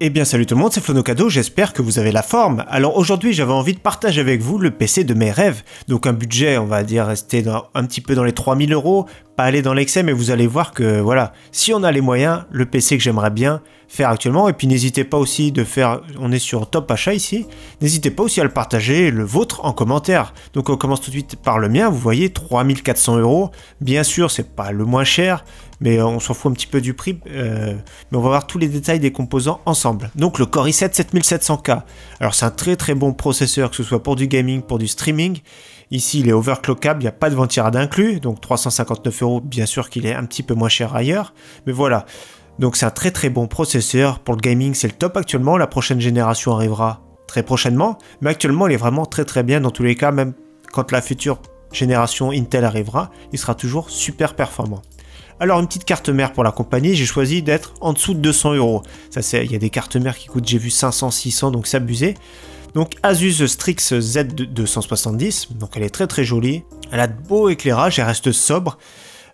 Eh bien salut tout le monde, c'est Flonocado, j'espère que vous avez la forme. Alors aujourd'hui j'avais envie de partager avec vous le PC de mes rêves. Donc un budget, on va dire, rester un petit peu dans les 3000 €, pas aller dans l'excès, mais vous allez voir que voilà, si on a les moyens, le PC que j'aimerais bien faire actuellement. Et puis n'hésitez pas aussi de faire, on est sur Top Achat ici, n'hésitez pas aussi à le partager, le vôtre, en commentaire. Donc on commence tout de suite par le mien, vous voyez, 3400 €. Bien sûr, c'est pas le moins cher, mais on s'en fout un petit peu du prix, mais on va voir tous les détails des composants ensemble. Donc le Core i7 7700K, alors c'est un très bon processeur, que ce soit pour du gaming, pour du streaming. Ici il est overclockable, il n'y a pas de ventirad inclus, donc 359 €, bien sûr qu'il est un petit peu moins cher ailleurs, mais voilà. Donc c'est un très bon processeur, pour le gaming c'est le top actuellement, la prochaine génération arrivera très prochainement, mais actuellement il est vraiment très bien, dans tous les cas, même quand la future génération Intel arrivera, il sera toujours super performant. Alors une petite carte mère pour la compagnie, j'ai choisi d'être en dessous de 200 €. Ça il y a des cartes mères qui coûtent, j'ai vu 500, 600, donc c'est abusé. Donc Asus Strix Z270, donc elle est très jolie. Elle a de beaux éclairages, elle reste sobre.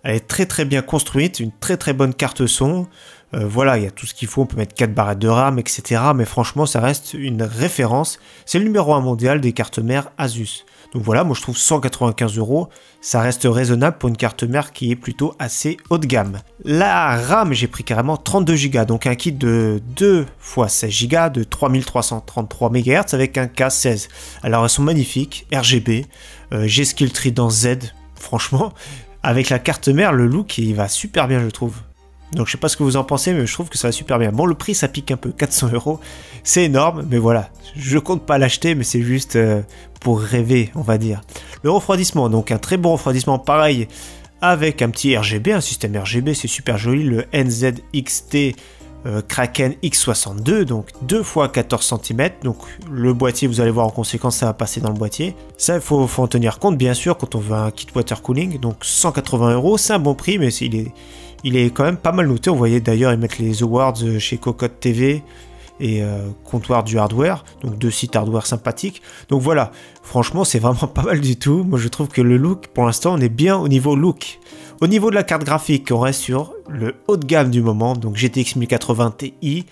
Elle est très bien construite, une très bonne carte son. Voilà, il y a tout ce qu'il faut, on peut mettre 4 barrettes de RAM, etc. Mais franchement, ça reste une référence. C'est le numéro 1 mondial des cartes mères Asus. Donc voilà, moi je trouve 195 €, ça reste raisonnable pour une carte mère qui est plutôt assez haut de gamme. La RAM, j'ai pris carrément 32 Go, donc un kit de 2 x 16 Go de 3333 MHz avec un K16. Alors elles sont magnifiques, RGB, G-Skill Trident Z, franchement, avec la carte mère, le look il va super bien je trouve. Donc je sais pas ce que vous en pensez, mais je trouve que ça va super bien. Bon, le prix ça pique un peu, 400 €, c'est énorme, mais voilà, je compte pas l'acheter, mais c'est juste pour rêver, on va dire. Le refroidissement, donc un très bon refroidissement, pareil, avec un petit RGB, un système RGB, c'est super joli, le NZXT Kraken X62, donc 2 x 14 cm, donc le boîtier, vous allez voir en conséquence, ça va passer dans le boîtier. Ça, il faut en tenir compte, bien sûr, quand on veut un kit water cooling, donc 180 €, c'est un bon prix, mais il est quand même pas mal noté. On voyait d'ailleurs, ils mettent les awards chez Cocotte TV et Comptoir du Hardware, donc 2 sites hardware sympathiques. Donc voilà, franchement, c'est vraiment pas mal du tout. Moi, je trouve que le look, pour l'instant, on est bien au niveau look. Au niveau de la carte graphique, on reste sur le haut de gamme du moment, donc GTX 1080 Ti,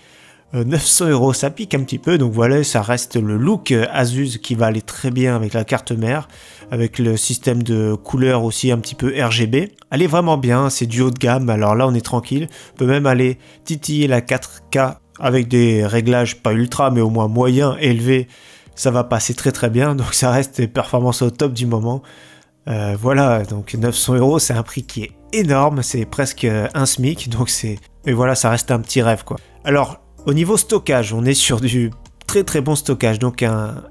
900 €, ça pique un petit peu, donc voilà, ça reste le look Asus qui va aller très bien avec la carte mère, avec le système de couleurs aussi un petit peu RGB. Elle est vraiment bien, c'est du haut de gamme, alors là on est tranquille, on peut même aller titiller la 4K avec des réglages pas ultra mais au moins moyen, élevé, ça va passer très bien, donc ça reste des performances au top du moment. Voilà, donc 900 €, c'est un prix qui est énorme, c'est presque un SMIC, donc c'est... Mais voilà, ça reste un petit rêve quoi. Alors, au niveau stockage, on est sur du très bon stockage, donc un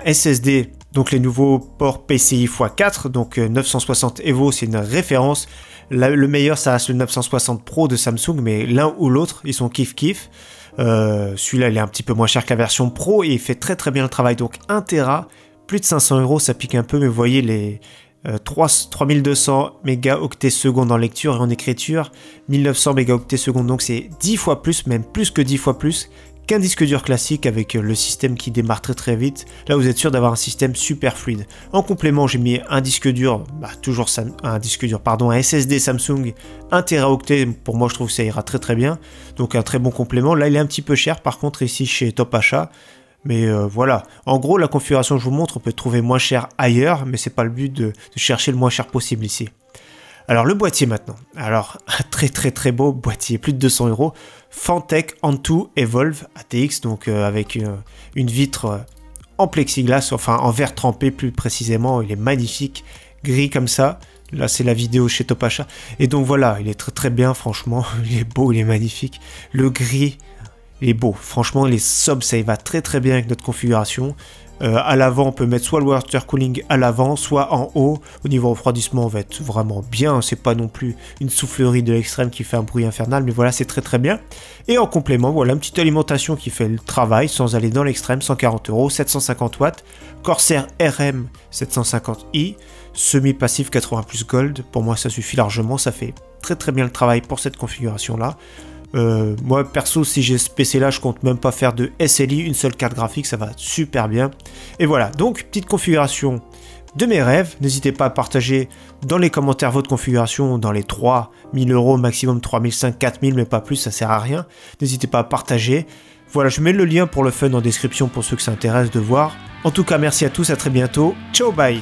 SSD, donc les nouveaux ports PCI x4, donc 960 EVO, c'est une référence. Le meilleur, ça reste le 960 Pro de Samsung, mais l'un ou l'autre, ils sont kiff. Celui-là, il est un petit peu moins cher que la version Pro et il fait très bien le travail, donc 1 Tera, plus de 500 €, ça pique un peu, mais vous voyez les 3200 mégaoctets secondes en lecture et en écriture, 1900 mégaoctets secondes, donc c'est 10 fois plus, même plus que 10 fois plus qu'un disque dur classique avec le système qui démarre très vite. Là vous êtes sûr d'avoir un système super fluide. En complément, j'ai mis un disque dur, un SSD Samsung 1 Teraoctet, pour moi je trouve que ça ira très bien, donc un très bon complément. Là il est un petit peu cher par contre ici chez Top Achat. Mais voilà, en gros la configuration que je vous montre, on peut trouver moins cher ailleurs, mais c'est pas le but de chercher le moins cher possible ici. Alors le boîtier maintenant, alors un très beau boîtier, plus de 200 €, Fantech Antutu Evolve ATX, donc avec une vitre en plexiglas, enfin en verre trempé plus précisément, il est magnifique, gris comme ça. Là c'est la vidéo chez Top Achat, et donc voilà, il est très bien franchement, il est beau, il est magnifique, le gris... Il est beau, franchement les sobs ça y va très bien avec notre configuration. À l'avant on peut mettre soit le water cooling à l'avant, soit en haut. Au niveau refroidissement on va être vraiment bien, c'est pas non plus une soufflerie de l'extrême qui fait un bruit infernal, mais voilà c'est très bien. Et en complément, voilà une petite alimentation qui fait le travail sans aller dans l'extrême, 140 €, 750 watts, Corsair RM 750i, semi-passif 80 plus Gold, pour moi ça suffit largement, ça fait très bien le travail pour cette configuration là. Moi perso, si j'ai ce PC là, je compte même pas faire de SLI, une seule carte graphique, ça va super bien. Et voilà, donc petite configuration de mes rêves. N'hésitez pas à partager dans les commentaires votre configuration dans les 3000 € maximum, 3500, 4000, mais pas plus, ça sert à rien. N'hésitez pas à partager. Voilà, je mets le lien pour le fun en description pour ceux que ça intéresse de voir. En tout cas, merci à tous, à très bientôt. Ciao, bye.